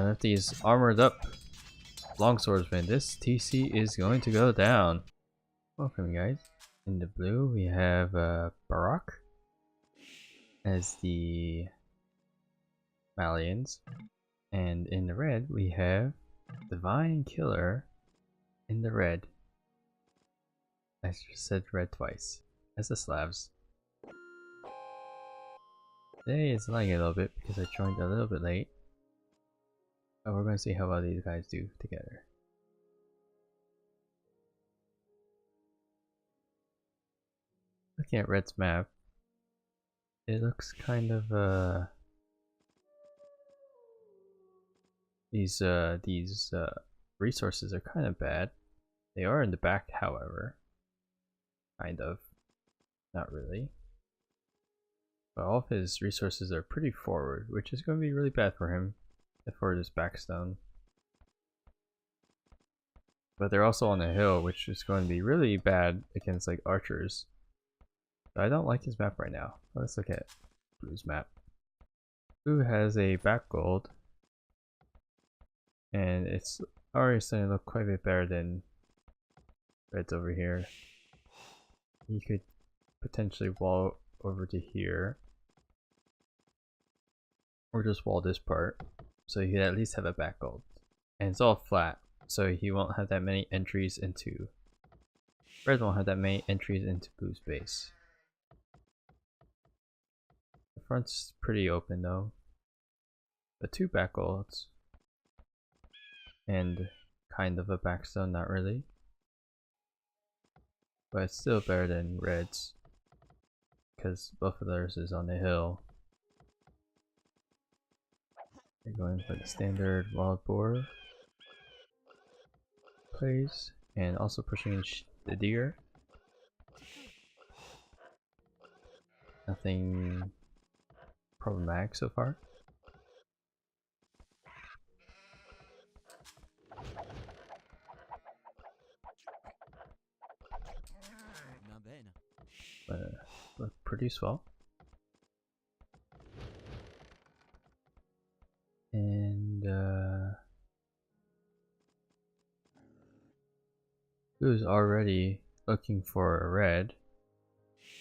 And if these armored up longswordsmen, this TC is going to go down. Welcome guys. In the blue we have Barak as the Malians, and in the red we have Divine Killer in the red. I just said red twice. As the Slavs. Today is lagging a little bit because I joined a little bit late. But we're going to see how well these guys do together. Looking at Red's map, it looks kind of these resources are kind of bad. They are in the back, however. Kind of. Not really. But all of his resources are pretty forward, which is going to be really bad for him, except for this backstone. But they're also on a hill, which is going to be really bad against like archers. I don't like his map right now. Let's look at Blue's map. Blue has a back gold, and it's already starting to look quite a bit better than Red's over here. He could potentially wall over to here, or just wall this part, so he could at least have a back gold. And it's all flat, so he won't have that many entries into. Red won't have that many entries into Blue's base. The front's pretty open though. But 2 back golds. And kind of a backstone, not really. But it's still better than Red's, because both of theirs is on the hill. They're going for the standard wild boar plays, and also pushing in the deer. Nothing problematic so far. But produce well. And Blue's already looking for a red,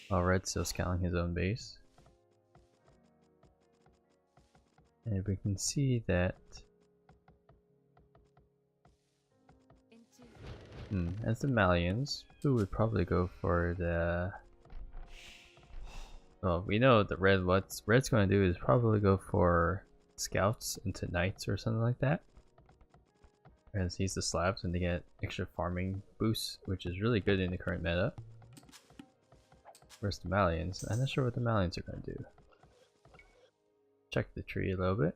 while Red's still scaling his own base. And we can see that as the Malians, Blue would probably go for the. Well, we know that what Red's going to do is probably go for scouts into knights or something like that. As he's the Slavs and they get extra farming boosts, which is really good in the current meta. Whereas the Malians, I'm not sure what the Malians are going to do. Check the tree a little bit.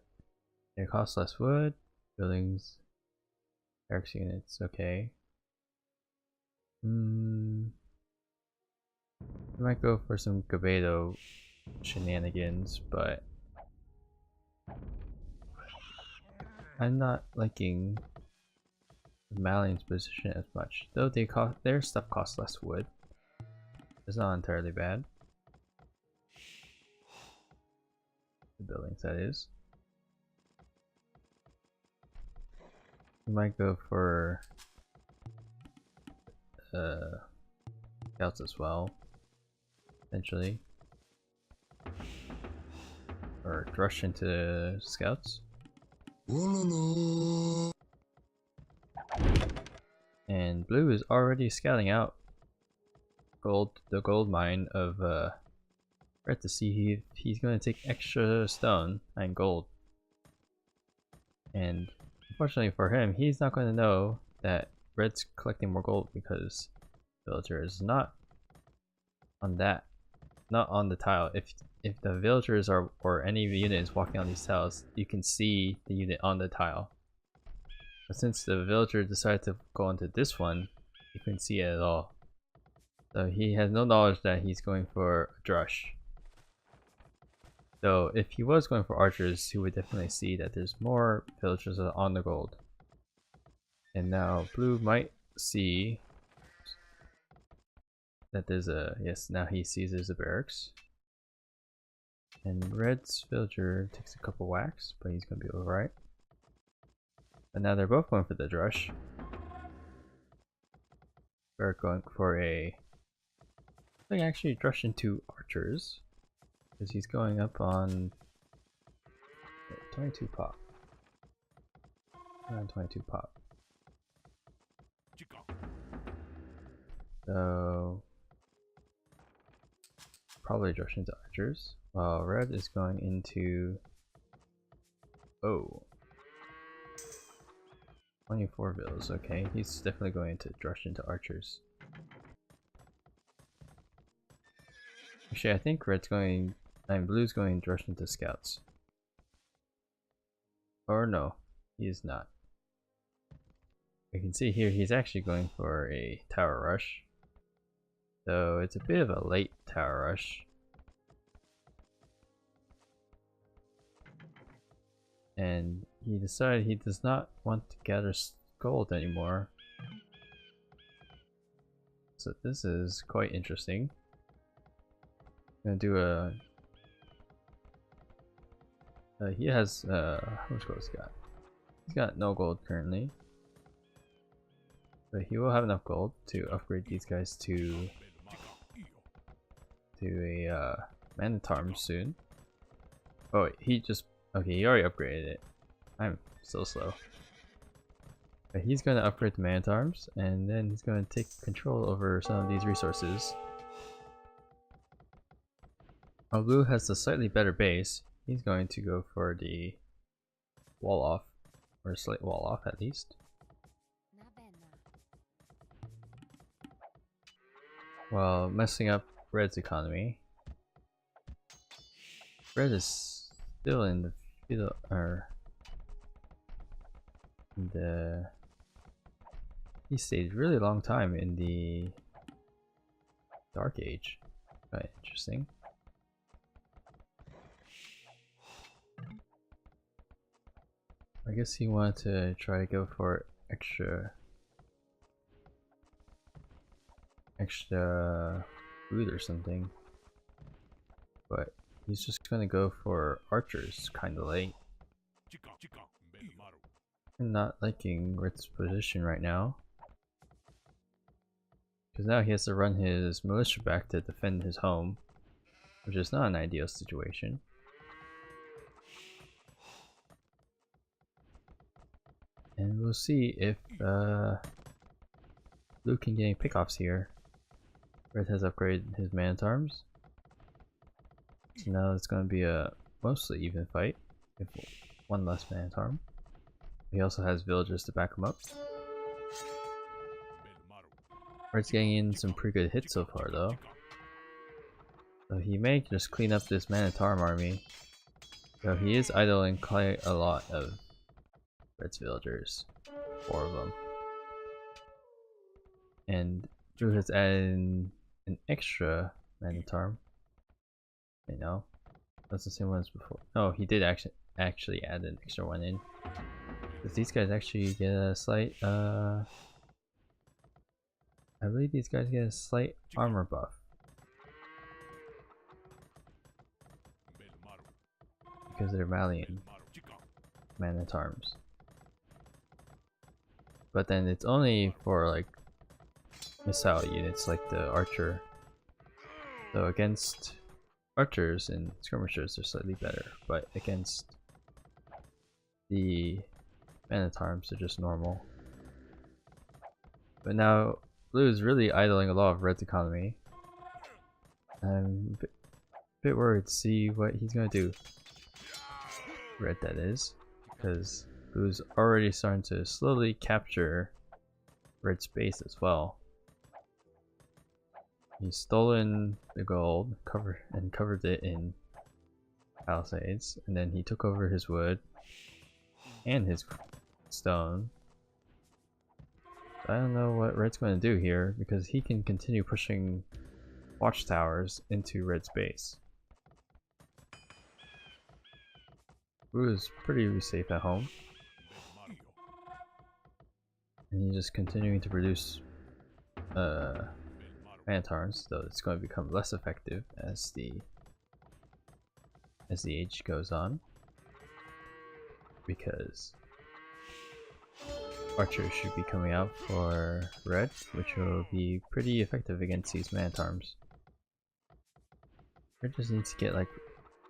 It costs less wood, buildings, barracks units, okay. I might go for some Gabedo shenanigans, but I'm not liking the Malian's position as much. Though their stuff costs less wood. It's not entirely bad. The buildings, that is. We might go for scouts as well, eventually, or rush into scouts. And Blue is already scouting out the gold mine of Red to see he's going to take extra stone and gold. And unfortunately for him, he's not going to know that Red's collecting more gold because villager is not on the tile. If the villagers are or any unit is walking on these tiles, you can see the unit on the tile. But since the villager decided to go onto this one, you couldn't see it at all. So he has no knowledge that he's going for a drush. So if he was going for archers, he would definitely see that there's more villagers on the gold. And now Blue might see that there's a, yes, now he sees there's a barracks. And Red's villager takes a couple whacks, but he's gonna be alright. But now they're both going for the drush. We're going for a... I think actually drush into archers. Because he's going up on 22 pop. Around 22 pop. So probably drush into archers. While red is going into 24 vills. Okay, he's definitely going to drush into archers. Actually, I think red's going and blue's going to drush into scouts. Or no, he is not. You can see here he's actually going for a tower rush. So it's a bit of a late tower rush. And he decided he does not want to gather gold anymore. So this is quite interesting. I'm gonna do a... he has... how much gold he's got? He's got no gold currently. But he will have enough gold to upgrade these guys to a Man-At-Arms soon. Oh, he just... Okay, he already upgraded it. I'm so slow. But he's going to upgrade the Man-At-Arms, and then he's going to take control over some of these resources. While blue has a slightly better base, he's going to go for the wall off, or a slight wall off at least. While messing up red's economy. Red is still in the feudal, or he stayed a really long time in the Dark Age. Quite interesting. I guess he wanted to try to go for extra food or something, but he's just gonna go for archers kinda late. I'm not liking red's position right now, because now he has to run his militia back to defend his home, which is not an ideal situation. And we'll see if blue can get any pickoffs here. Red has upgraded his Man-At-Arms, so now it's going to be a mostly even fight, with one less Man-At-Arm. He also has villagers to back him up. Red's getting in some pretty good hits so far though. So he may just clean up this Man-At-Arm army. So he is idling quite a lot of red's villagers. 4 of them. And Drew has added an extra Man-At-Arm. You know, that's the same one as before. Oh, he did actually add an extra one in. Because these guys actually get a slight, I believe these guys get a slight armor buff. Because they're Malian Man-At-Arms. But then it's only for like missile units like the archer. So against archers and skirmishers they're slightly better, but against the Man-At-Arms they're just normal. But now blue is really idling a lot of red's economy. I'm a bit worried to see what he's gonna do. Red, that is, because blue's already starting to slowly capture red's base as well. He's stolen the gold, covered it in palisades, and then he took over his wood and his stone. I don't know what red's going to do here, because he can continue pushing watchtowers into red's base. Blue is pretty safe at home, and he's just continuing to produce Man-At-Arms, though it's going to become less effective as the age goes on, because archers should be coming out for red, which will be pretty effective against these Man-At-Arms. Red just needs to get like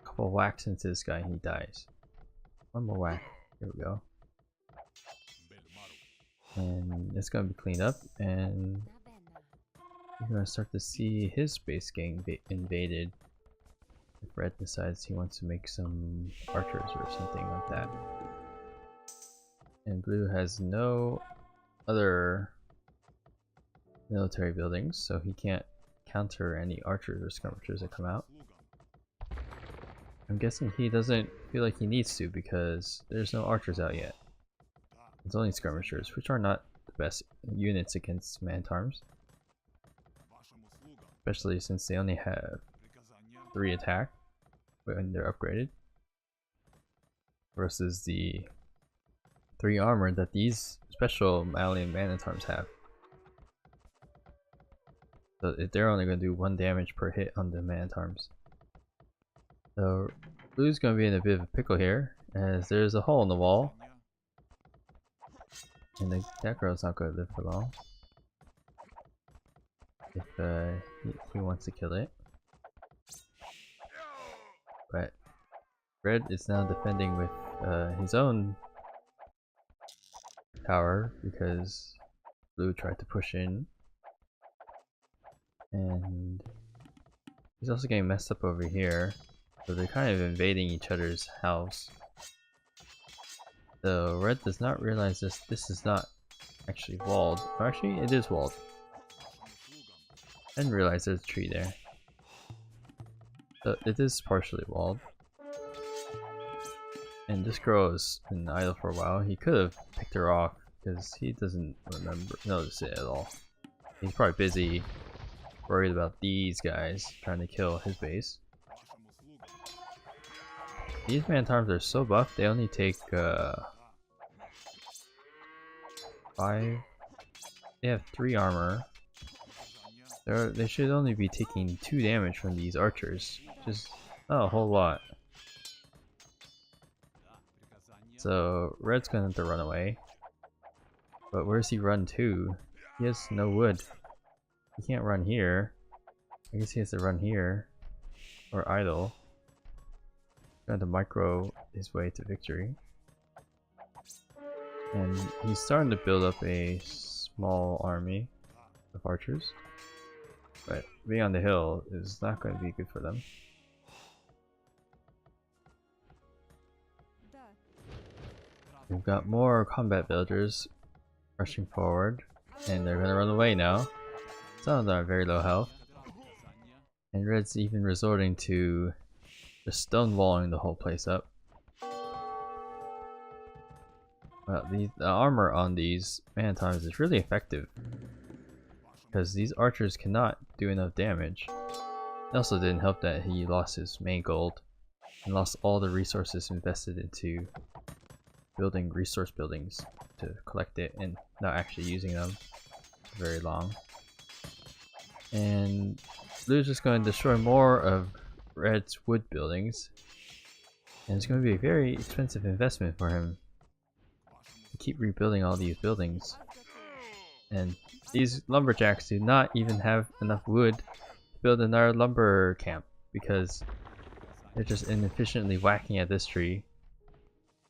a couple whacks into this guy and he dies. One more whack. Here we go. And it's gonna be cleaned up, and you're gonna start to see his base getting invaded if red decides he wants to make some archers or something like that. And blue has no other military buildings, so he can't counter any archers or skirmishers that come out. I'm guessing he doesn't feel like he needs to because there's no archers out yet. It's only skirmishers, which are not the best units against Man-At-Arms. Especially since they only have 3 attack when they're upgraded. Versus the 3 armor that these special Malian Man-At-Arms have. So they're only going to do 1 damage per hit on the Man-At-Arms. So blue's going to be in a bit of a pickle here, as there's a hole in the wall. And that girl's not going to live for long. If he wants to kill it. But red is now defending with his own tower because blue tried to push in. And he's also getting messed up over here. So they're kind of invading each other's house. So red does not realize this is not actually walled. Or actually, it is walled. I didn't realize there's a tree there. So it is partially walled. And this girl has been idle for a while. He could have picked her off because he doesn't notice it at all. He's probably busy worried about these guys trying to kill his base. These Man-At-Arms are so buff, they only take 5. They have 3 armor. They should only be taking 2 damage from these archers. Just not a whole lot. So red's gonna have to run away. But where's he run to? He has no wood. He can't run here. I guess he has to run here. Or idle. Going to micro his way to victory. And he's starting to build up a small army of archers. But being on the hill is not going to be good for them. We've got more combat villagers rushing forward, and they're going to run away now. Some of them are very low health. And red's even resorting to just stonewalling the whole place up. Well, the armor on these Man-At-Arms is really effective. Because these archers cannot do enough damage. It also didn't help that he lost his main gold. And lost all the resources invested into building resource buildings to collect it and not actually using them for very long. And blue's just going to destroy more of red's wood buildings. And it's going to be a very expensive investment for him to keep rebuilding all these buildings. And these lumberjacks do not even have enough wood to build another lumber camp because they're just inefficiently whacking at this tree.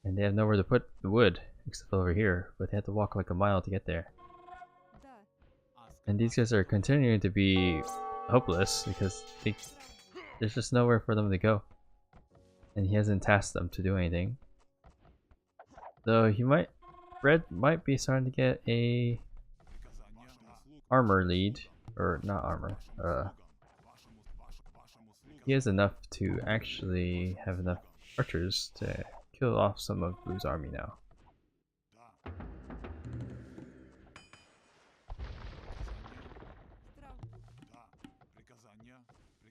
And they have nowhere to put the wood except over here, but they have to walk like a mile to get there. And these guys are continuing to be hopeless because there's just nowhere for them to go. And he hasn't tasked them to do anything. Though red might be starting to get a armor lead, or not armor. He has enough to actually have enough archers to kill off some of blue's army now.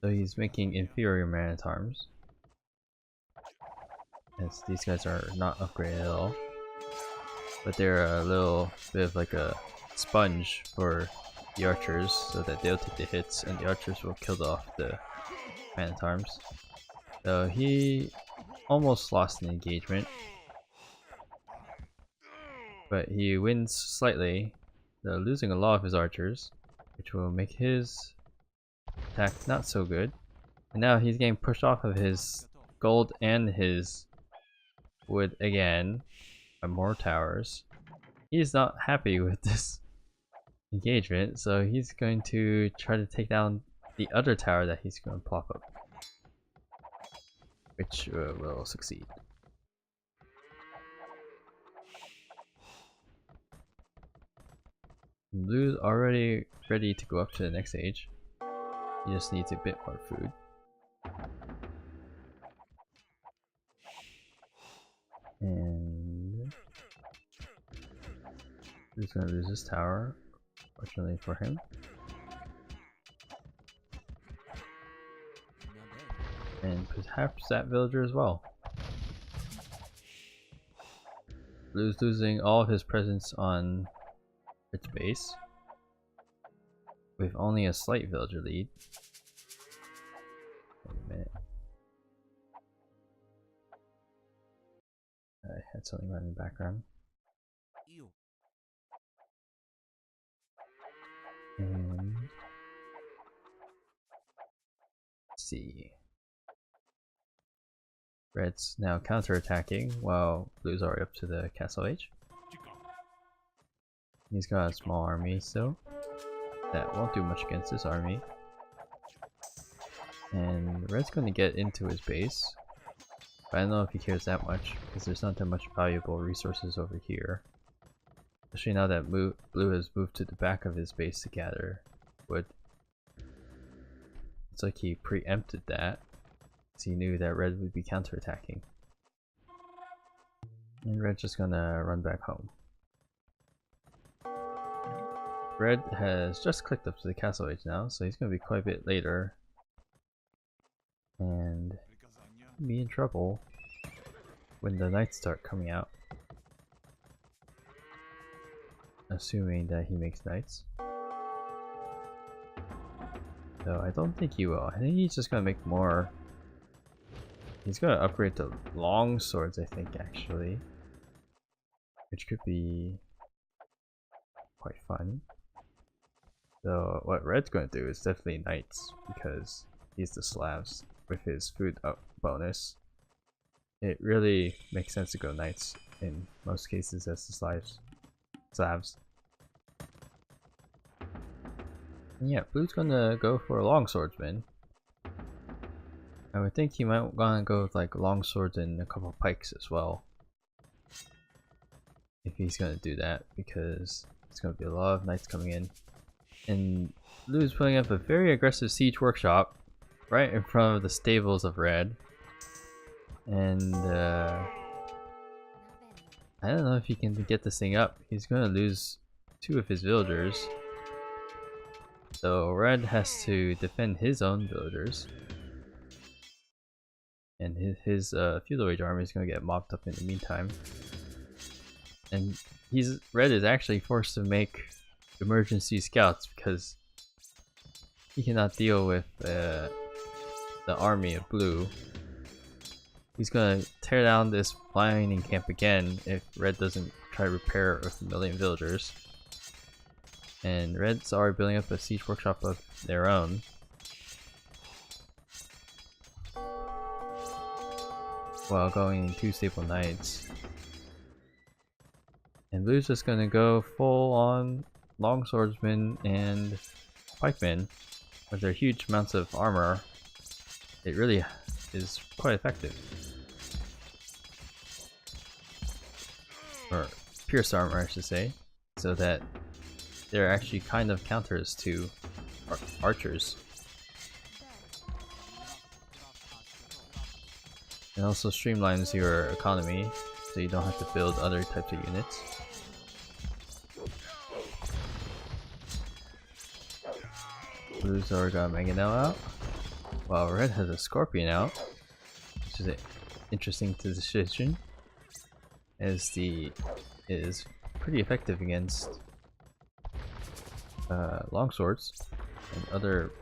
So he's making inferior Man-At-Arms, as these guys are not upgraded at all. But they're a little bit of like a sponge for the archers, so that they'll take the hits and the archers will kill off the Man-At-Arms. So he almost lost an engagement, but he wins slightly, though losing a lot of his archers, which will make his attack not so good. And now he's getting pushed off of his gold and his wood again by more towers. He's not happy with this engagement, so he's going to try to take down the other tower that he's going to plop up, which will succeed. Blue's already ready to go up to the next stage. He just needs a bit more food. And he's gonna lose this tower, fortunately for him. And perhaps that villager as well. Blue's losing all of his presence on its base, with only a slight villager lead. Wait a minute. I had something running in the background. And let's see. Red's now counterattacking while Blue's already up to the castle age. He's got a small army still that won't do much against this army. And Red's going to get into his base, but I don't know if he cares that much because there's not that much valuable resources over here. Especially now that Blue has moved to the back of his base to gather wood. It's like he preempted that because he knew that Red would be counterattacking. And Red's just gonna run back home. Red has just clicked up to the castle age now, so he's gonna be quite a bit later. And be in trouble when the knights start coming out. Assuming that he makes knights. So I don't think he will. I think he's just gonna make more. He's gonna upgrade to long swords, I think, actually. Which could be quite fun. So what Red's gonna do is definitely knights, because he's the Slavs with his food up bonus. It really makes sense to go knights in most cases as the Slavs. And yeah, Blue's gonna go for a long swordsman. I would think he might wanna go with like long swords and a couple pikes as well. If he's gonna do that, because it's gonna be a lot of knights coming in. And Blue's putting up a very aggressive siege workshop right in front of the stables of Red. And I don't know if he can get this thing up. He's gonna lose 2 of his villagers. So Red has to defend his own villagers. And his Feudal Age army is gonna get mopped up in the meantime. And Red is actually forced to make emergency scouts because he cannot deal with the army of Blue. He's gonna tear down this mining camp again if Red doesn't try to repair it with 1 million villagers. And Red's already building up a siege workshop of their own. While going 2 staple knights. And Blue's just gonna go full on long swordsmen and pikemen with their huge amounts of armor. It really is quite effective. Or pierced armor, I should say, so that they're actually kind of counters to archers. And also streamlines your economy, so you don't have to build other types of units. Blue's already got a Mangonel out, while Red has a Scorpion out, which is an interesting decision, as it is pretty effective against longswords and other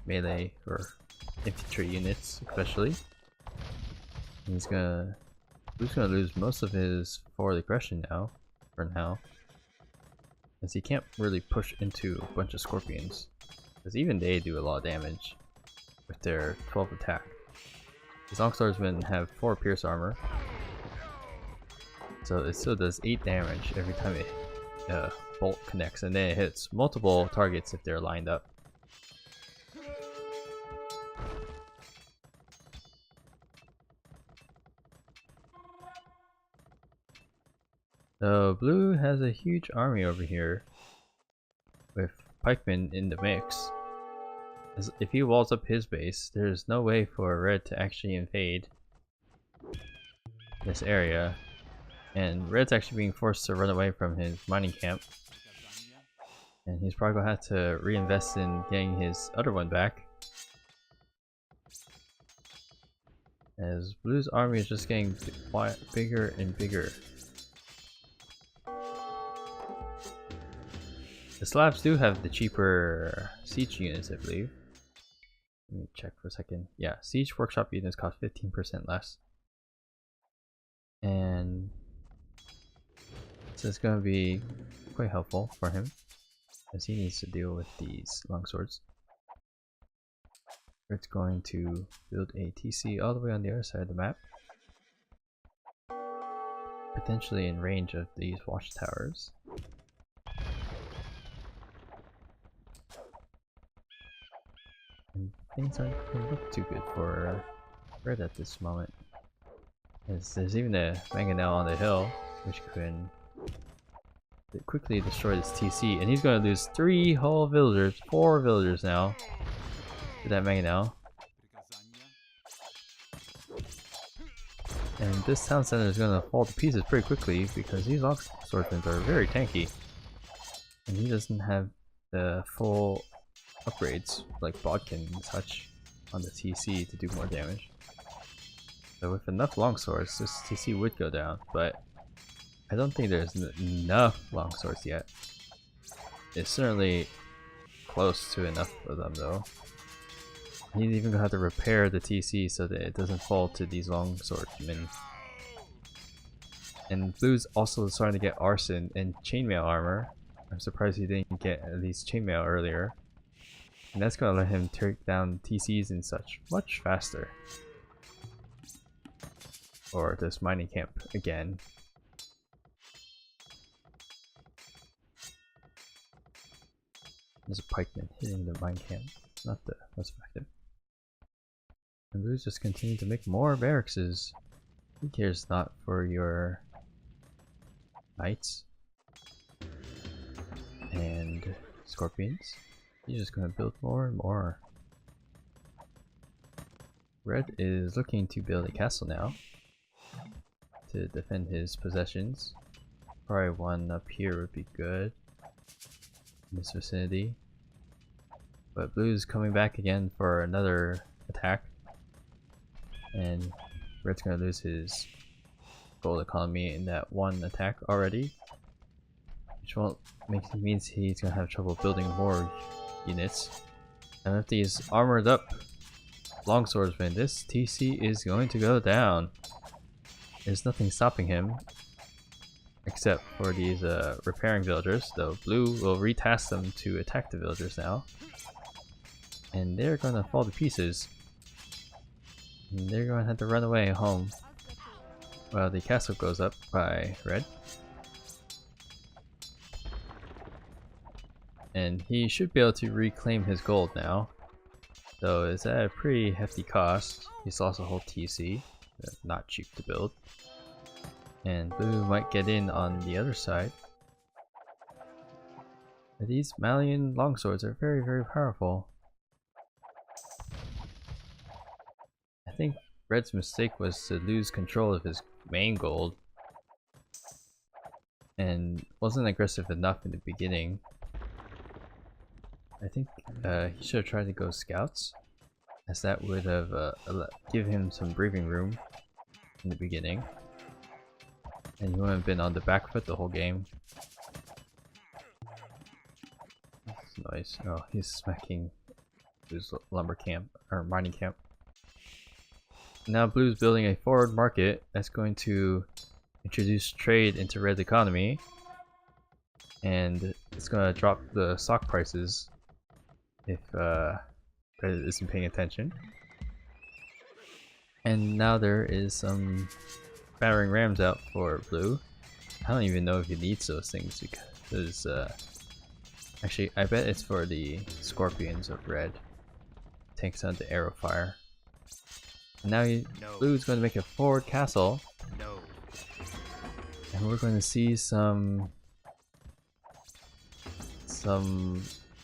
melee or infantry units, especially. And he's gonna Blue's gonna lose most of his forward aggression now, for now. As he can't really push into a bunch of scorpions. Because even they do a lot of damage with their 12 attack. His longswordsmen have 4 pierce armor. So it still does 8 damage every time it bolt connects, and then it hits multiple targets if they're lined up. So blue has a huge army over here with pikemen in the mix. As if he walls up his base, there's no way for red to actually invade this area. And red's actually being forced to run away from his mining camp. And he's probably gonna have to reinvest in getting his other one back. As blue's army is just getting bigger and bigger. The Slavs do have the cheaper siege units, I believe. Let me check for a second. Yeah, siege workshop units cost 15% less. And this is going to be quite helpful for him, as he needs to deal with these longswords. It's going to build a TC all the way on the other side of the map, potentially in range of these watchtowers. And things aren't going to look too good for red at this moment, as there's even a mangonel on the hill, which can quickly destroy this TC, and he's going to lose 3 whole villagers, 4 villagers now to that mangonel. And this town center is going to fall to pieces pretty quickly because these longswordmen are very tanky, and he doesn't have the full upgrades like Bodkin and such on the TC to do more damage. So with enough longswords, this TC would go down, but I don't think there's enough longswords yet. It's certainly close to enough of them though. He's even gonna have to repair the TC so that it doesn't fall to these longswordmen. And blue's also starting to get arson and chainmail armor. I'm surprised he didn't get at least chainmail earlier. And that's gonna let him take down TCs and such much faster. Or this mining camp again. There's a pikeman hitting the mine camp, not the most effective. And blues just continue to make more barracks. Who cares not for your knights and scorpions? He's just gonna build more and more. Red is looking to build a castle now to defend his possessions. Probably one up here would be good in this vicinity. But blue's coming back again for another attack. And red's gonna lose his gold economy in that one attack already. Which won't means he's gonna have trouble building more units. And if these armored up longswordsmen, this TC is going to go down. There's nothing stopping him except for these repairing villagers, though blue will retask them to attack the villagers now. And they're gonna fall to pieces. And they're gonna have to run away home while the castle goes up by red. And he should be able to reclaim his gold now, though it's at a pretty hefty cost. He's lost a whole TC, not cheap to build. And blue might get in on the other side. But these Malian longswords are very, very powerful. I think red's mistake was to lose control of his main gold and wasn't aggressive enough in the beginning. I think he should have tried to go scouts, as that would have give him some breathing room in the beginning, and he wouldn't have been on the back foot the whole game. That's nice. Oh, he's smacking his lumber camp or mining camp. Now Blue's building a forward market that's going to introduce trade into Red's economy, and it's going to drop the stock prices if Red isn't paying attention. And now there is some battering rams out for Blue. I don't even know if he needs those things because actually I bet it's for the scorpions of Red. Tanks on the arrow fire. And now Blue's going to make a forward castle. No. And we're going to see some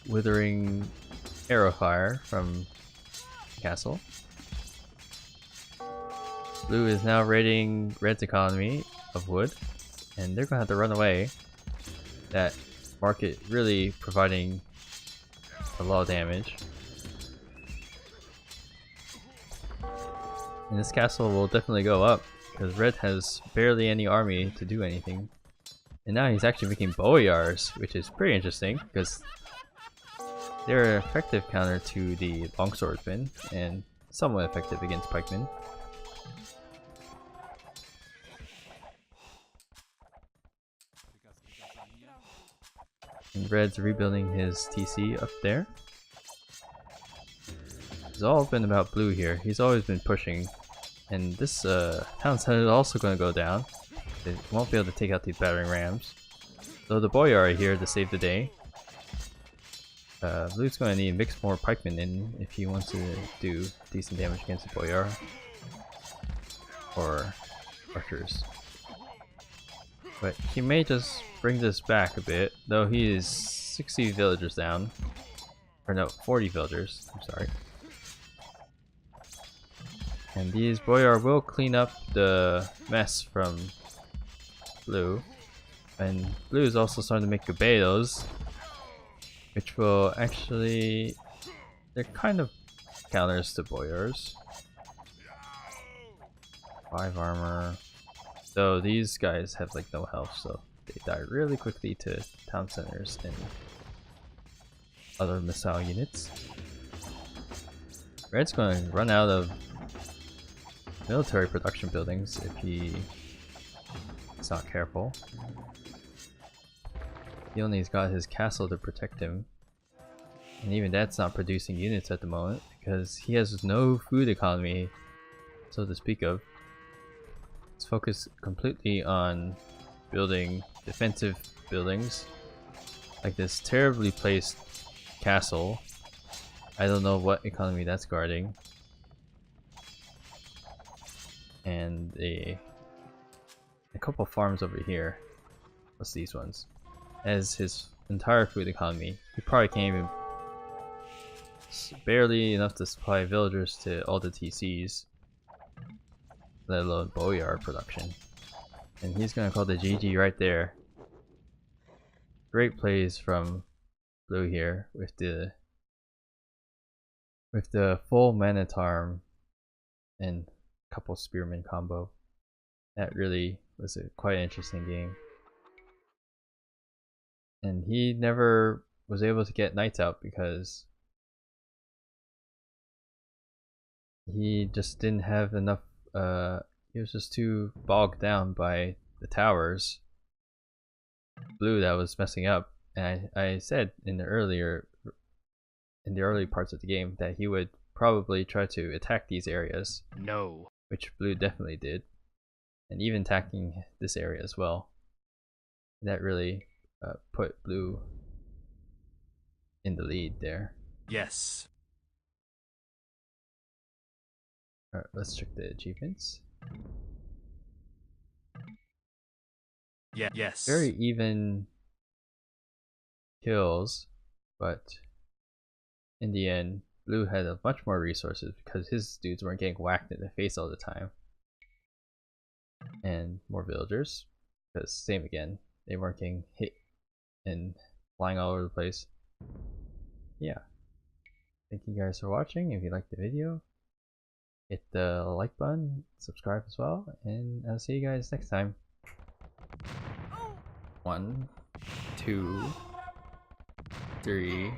withering arrow fire from the castle. Blue is now raiding Red's economy of wood, and they're going to have to run away. That market really providing a lot of damage. And this castle will definitely go up, because Red has barely any army to do anything. And now he's actually making boyars, which is pretty interesting, because they're an effective counter to the longswordmen, and somewhat effective against pikemen. And Red's rebuilding his TC up there. It's all been about Blue here. He's always been pushing. And this town center is also going to go down. They won't be able to take out these battering rams. So the boyar are here to save the day. Blue's going to need to mix more pikemen in if he wants to do decent damage against the boyar. Or archers. But he may just bring this back a bit, though he is 60 villagers down. Or no, 40 villagers, I'm sorry. And these boyar will clean up the mess from Blue. And Blue is also starting to make gabedos, which will actually... they're kind of counters to boyars. 5 armor. So these guys have like no health, so they die really quickly to town centers and other missile units. Red's going to run out of military production buildings if he is not careful. He only's got his castle to protect him, and even that's not producing units at the moment because he has no food economy, so to speak of. It's focused completely on building defensive buildings, like this terribly placed castle. I don't know what economy that's guarding. And a couple farms over here. What's these ones? As his entire food economy. He probably can't even... barely enough to supply villagers to all the TCs. Let alone boyar production. And he's gonna call the GG right there. Great plays from Blue here with the full Man-At-Arms and couple spearman combo. That really was a quite interesting game. And he never was able to get knights out because he just didn't have enough. He was just too bogged down by the towers. Blue that was messing up. And I said in the early parts of the game that he would probably try to attack these areas. No. Which Blue definitely did. And even attacking this area as well. That really put Blue in the lead there. Yes. Alright, let's check the achievements. Yeah. Yes. Very even kills, but in the end, Blue had a much more resources because his dudes weren't getting whacked in the face all the time. And more villagers, because same again, they weren't getting hit and flying all over the place. Yeah. Thank you guys for watching. If you liked the video, hit the like button, subscribe as well, and I'll see you guys next time. 1, 2, 3.